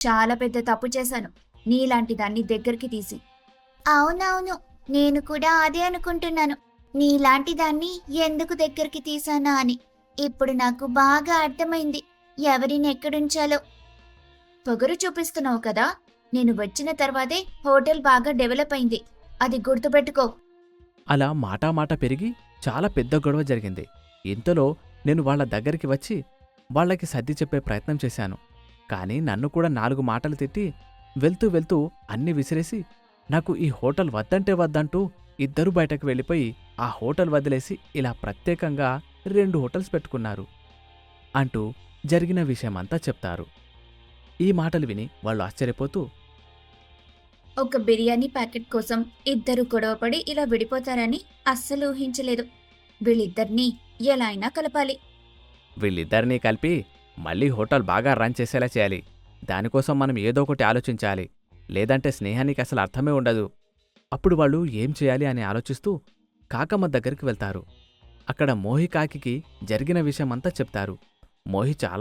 చాలా పెద్ద తప్పు చేశాను నీలాంటి దాన్ని దగ్గరికి తీసి. అవునవును, నేను కూడా అదే అనుకుంటున్నాను. నీలాంటి దాన్ని ఎందుకు దగ్గరికి తీసానా అని. ఇప్పుడు నాకు బాగా అర్థమైంది ఎవరిని ఎక్కడుంచాలో. పొగరు చూపిస్తున్నావు కదా. నేను వచ్చిన తర్వాతే హోటల్ బాగా డెవలప్ అయింది, అది గుర్తుపెట్టుకో. అలా మాటామాట పెరిగి చాలా పెద్ద గొడవ జరిగింది. ఇంతలో నేను వాళ్ళ దగ్గరికి వచ్చి వాళ్ళకి సర్ది చెప్పే ప్రయత్నం చేశాను. కానీ నన్ను కూడా 4 మాటలు తిట్టి వెళ్తూ వెళ్తూ అన్నీ విసిరేసి నాకు ఈ హోటల్ వద్దంటే వద్దంటూ ఇద్దరూ బయటకు వెళ్ళిపోయి ఆ హోటల్ వదిలేసి ఇలా ప్రత్యేకంగా 2 హోటల్స్ పెట్టుకున్నారు అంటూ జరిగిన విషయమంతా చెప్తారు. ఈ మాటలు విని వాళ్ళు ఆశ్చర్యపోతూ ఒక బిర్యానీ ప్యాకెట్ కోసం ఇద్దరు గొడవపడి ఇలా విడిపోతారని అస్సలు ఊహించలేదు. వీళ్ళిద్దరినీ ఎలా అయినా కలపాలి. వీళ్ళిద్దరినీ కలిపి మళ్ళీ హోటల్ బాగా రన్ చేసేలా చేయాలి. దానికోసం మనం ఏదో ఒకటి ఆలోచించాలి. లేదంటే స్నేహానికి అసలు అర్థమే ఉండదు. అప్పుడు వాళ్ళు ఏం చేయాలి అని ఆలోచిస్తూ కాకమ్మ దగ్గరికి వెళ్తారు. అక్కడ మోహి కాకికి జరిగిన విషయమంతా చెప్తారు. మోహి చాలా